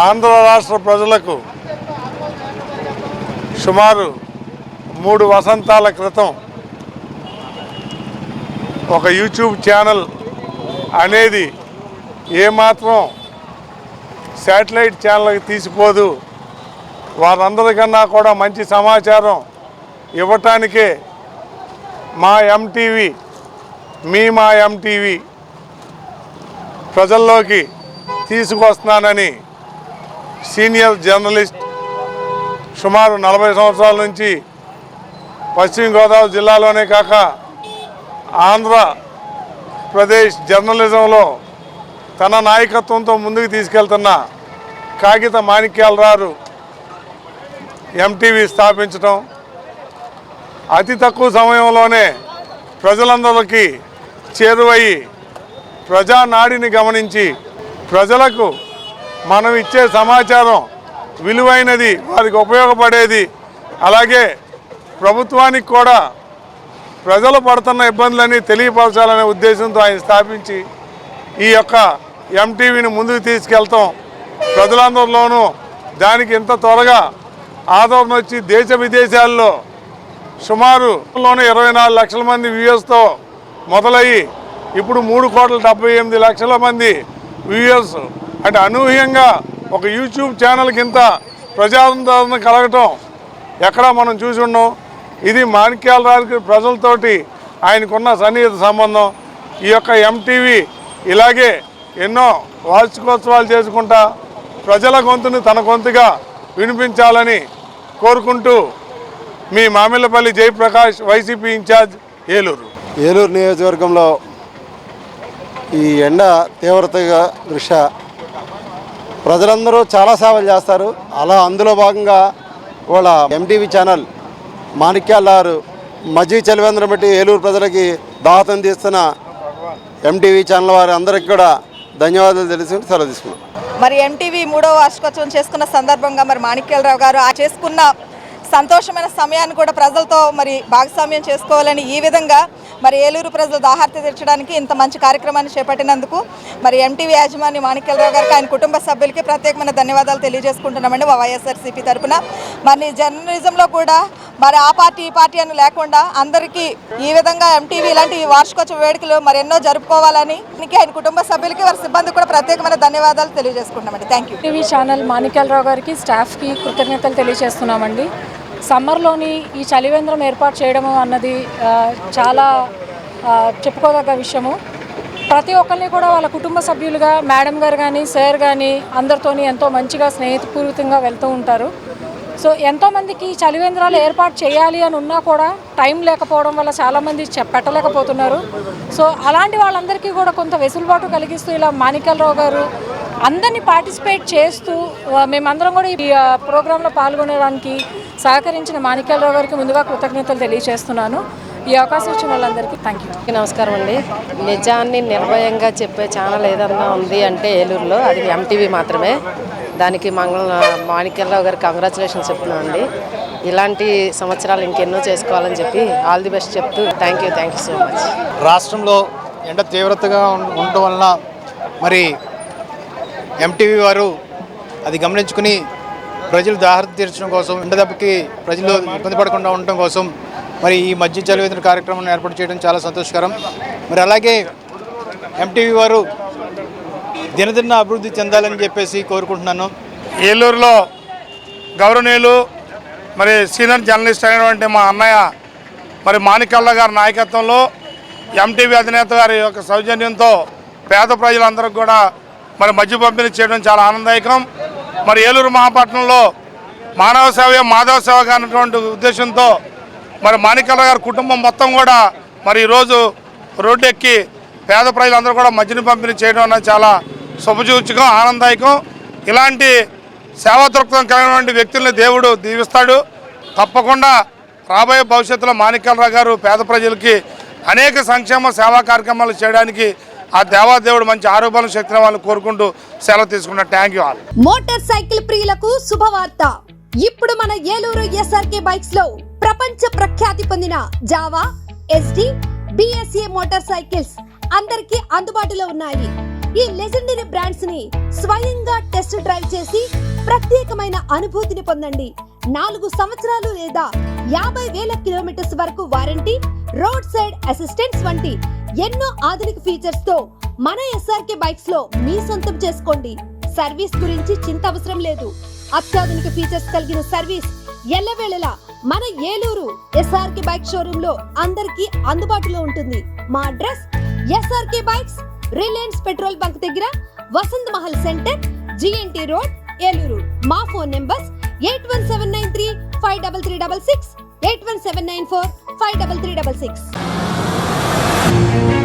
ఆంధ్ర రాష్ట్ర ప్రజలకు సుమారు 3 వసంతాల క్రితం ఒక యూట్యూబ్ ఛానల్ అనేది ఏమాత్రం శాటిలైట్ ఛానల్కి తీసిపోదు, వారందరికన్నా కూడా మంచి సమాచారం ఇవ్వటానికే మా ఎంటీవీ మా ఎంటీవీ ప్రజల్లోకి తీసుకొస్తున్నానని సీనియర్ జర్నలిస్ట్ సుమారు 40 సంవత్సరాల నుంచి పశ్చిమ గోదావరి జిల్లాలోనే కాక ఆంధ్రప్రదేశ్ జర్నలిజంలో తన నాయకత్వంతో ముందుకు తీసుకెళ్తున్న కాగిత మాణిక్యాలరావు ఎంటీవీ స్థాపించడం, అతి తక్కువ సమయంలోనే ప్రజలందరికీ చేరువయ్యి ప్రజానాడిని గమనించి ప్రజలకు మనం ఇచ్చే సమాచారం విలువైనది, వారికి ఉపయోగపడేది, అలాగే ప్రభుత్వానికి కూడా ప్రజలు పడుతున్న ఇబ్బందులన్నీ తెలియపరచాలనే ఉద్దేశంతో ఆయన స్థాపించి ఈ యొక్క ఎంటీవీని ముందుకు తీసుకెళ్తాం. ప్రజలందరిలోనూ దానికి ఇంత త్వరగా ఆదరణ వచ్చి దేశ విదేశాల్లో సుమారు 24 లక్షల మంది వ్యూయర్స్తో మొదలయ్యి ఇప్పుడు 3,78,00,000 మంది వ్యూయర్స్, అంటే అనూహ్యంగా ఒక యూట్యూబ్ ఛానల్కి ఇంత ప్రజాదరణ కలగటం ఎక్కడా మనం చూసి ఉన్నాం. ఇది మాణిక్యాలరావుకి ప్రజలతోటి ఆయనకున్న సన్నిహిత సంబంధం. ఈ యొక్క ఎంటీవీ ఇలాగే ఎన్నో వార్షికోత్సవాలు చేసుకుంటా ప్రజల గొంతుని తన గొంతుగా వినిపించాలని కోరుకుంటూ మీ మామిళ్ళపల్లి జయప్రకాష్, వైసీపీ ఇన్ఛార్జ్, ఏలూరు నియోజకవర్గంలో ఈ ఎండ తీవ్రతగా దృష్ట్యా ప్రజలందరూ చాలా సేవలు చేస్తారు. అలా అందులో భాగంగా వాళ్ళ ఎంటీవీ ఛానల్ మాణిక్యాలరావు మజ్జిగ చలివేంద్రం బట్టి ఏలూరు ప్రజలకి దాహతం తీస్తున్న ఎంటీవీ ఛానల్ వారి అందరికీ కూడా ధన్యవాదాలు తెలుసుకుని సెలవు తీసుకున్నాం. మరి ఎంటీవీ 3వ వార్షికోత్సవం చేసుకున్న సందర్భంగా మరి మాణిక్యాలరావు గారు ఆ చేసుకున్న సంతోషమైన సమయాన్ని కూడా ప్రజలతో మరి భాగస్వామ్యం చేసుకోవాలని ఈ విధంగా మరి ఏలూరు ప్రజల దాహార్తి తీర్చడానికి ఇంత మంచి కార్యక్రమాన్ని చేపట్టినందుకు మరి ఎంటీవీ యాజమాన్య మాణిక్యాలరావు గారికి, ఆయన కుటుంబ సభ్యులకి ప్రత్యేకమైన ధన్యవాదాలు తెలియజేసుకుంటున్నామండి మా వైఎస్ఆర్సీపీ తరఫున. మరి జర్నలిజంలో కూడా మరి ఆ పార్టీ ఈ పార్టీ అని లేకుండా అందరికీ ఈ విధంగా ఎంటీవీ ఇలాంటి వార్షికోత్సవ వేడుకలు మరి ఎన్నో జరుపుకోవాలని ఆయన కుటుంబ సభ్యులకి వారి సిబ్బందికి కూడా ప్రత్యేకమైన ధన్యవాదాలు తెలియజేసుకుంటున్నామండి. Thank you. టీవీ ఛానల్ మాణిక్యాలరావు గారికి, స్టాఫ్కి కృతజ్ఞతలు తెలియజేస్తున్నామండి. సమ్మర్లోని ఈ చలివేంద్రం ఏర్పాటు చేయడము అన్నది చాలా చెప్పుకోదగ్గ విషయము. ప్రతి ఒక్కరిని కూడా వాళ్ళ కుటుంబ సభ్యులుగా మేడం గారు కానీ సార్ కానీ అందరితోని ఎంతో మంచిగా స్నేహితపూర్వకంగా వెళ్తూ ఉంటారు. సో ఎంతోమందికి చలివేంద్రాలు ఏర్పాటు చేయాలి అని ఉన్నా కూడా టైం లేకపోవడం వల్ల చాలామంది పెట్టలేకపోతున్నారు. సో అలాంటి వాళ్ళందరికీ కూడా కొంత వెసులుబాటు కలిగిస్తూ ఇలా మాణిక్యాలరావు గారు అందరినీ పార్టిసిపేట్ చేస్తూ మేమందరం కూడా ఈ ప్రోగ్రాంలో పాల్గొనడానికి సహకరించిన మాణిక్యాలరావు గారికి ముందుగా కృతజ్ఞతలు తెలియజేస్తున్నాను. ఈ అవకాశం ఇచ్చిన వాళ్ళందరికీ థ్యాంక్ యూ. నమస్కారం అండి. నిజాన్ని నిర్భయంగా చెప్పే ఛానల్ ఏదన్నా ఉంది అంటే ఏలూరులో అది ఎంటీవీ మాత్రమే. దానికి మాణిక్యాలరావు గారికి కంగ్రాచులేషన్స్ చెప్తున్నామండి. ఇలాంటి సంవత్సరాలు ఇంకెన్నో చేసుకోవాలని చెప్పి ఆల్ ది బెస్ట్ చెప్తూ థ్యాంక్ యూ సో మచ్. రాష్ట్రంలో ఎండ తీవ్రతగా ఉండటం వలన మరి ఎంటీవీ వారు అది గమనించుకుని ప్రజలు దాహర్తి తీర్చడం కోసం, ఎండ దెబ్బకి ప్రజలు ఇబ్బంది పడకుండా ఉండటం కోసం మరి ఈ మజ్జిగ చలివేంద్ర కార్యక్రమాన్ని ఏర్పాటు చేయడం చాలా సంతోషకరం. మరి అలాగే ఎంటీవీ వారు దినదిన అభివృద్ధి చెందాలని చెప్పేసి కోరుకుంటున్నాను. ఏలూరులో గౌరవనీయులు మరి సీనియర్ జర్నలిస్ట్ అయినటువంటి మా అన్నయ్య మరి మాణిక్యాలరావు గారి నాయకత్వంలో ఎంటీవీ అధినేత గారి యొక్క సౌజన్యంతో పేద ప్రజలందరికీ కూడా మరి మధ్య పంపిణీ చేయడం చాలా ఆనందదాయకం. మరి ఏలూరు మహాపట్నంలో మానవ సేవ మాధవ సేవ అన్నటువంటి ఉద్దేశంతో మరి మాణిక్యాలరావు గారి కుటుంబం మొత్తం కూడా మరి ఈరోజు రోడ్డు ఎక్కి పేద ప్రజలందరూ కూడా మధ్యని పంపిణీ చేయడం అనేది చాలా శుభసూచకం, ఆనందదాయకం. ఇలాంటి సేవా దృక్పథం కలిగినటువంటి వ్యక్తుల్ని దేవుడు దీవిస్తాడు. తప్పకుండా రాబోయే భవిష్యత్తులో మాణిక్యాలరావు గారు పేద ప్రజలకి అనేక సంక్షేమ సేవా కార్యక్రమాలు చేయడానికి ఆ దేవాదేవుడు మంచి ఆరోగ్యం శక్తిని వాళ్ళని కోరుకుంటూ సెలవు తీసుకున్నా. Thank you all. Motor cycle ప్రియులకు శుభవార్త. ఇప్పుడు మన ఏలూరు ఎస్ఆర్కే బైక్స్ లో ప్రపంచ ప్రఖ్యాతి పొందిన Java, SD, BSA motor cycles అందరికీ అందుబాటులో ఉన్నాయి. ఈ లెజెండరీ బ్రాండ్స్ ని స్వయంగా టెస్ట్ డ్రైవ్ చేసి ప్రత్యేకమైన అనుభూతిని పొందండి. 4 సంవత్సరాలు లేదా 50,000 కిలోమీటర్స్ వరకు వారంటీ, రోడ్ సైడ్ అసిస్టెంట్స్ వంటి ఎన్నో ఆధునిక ఫీచర్స్ తో మన ఎస్ఆర్కే బైక్స్ లో మీ సొంతం చేసుకోండి. సర్వీస్ గురించి చింత అవసరం లేదు. అత్యాధునిక ఫీచర్స్ కలిగిన సర్వీస్ ఎల్లవేళలా మన ఏలూరు ఎస్ఆర్కే బైక్ షోరూమ్ లో అందరికీ అందుబాటులో ఉంటుంది. మా address SRK bikes, Reliance petrol bunk దగ్గర, Vasant Mahal centre, GNT road, Eluru. మా ఫోన్ నెంబర్స్ 8179353366, 8179453366.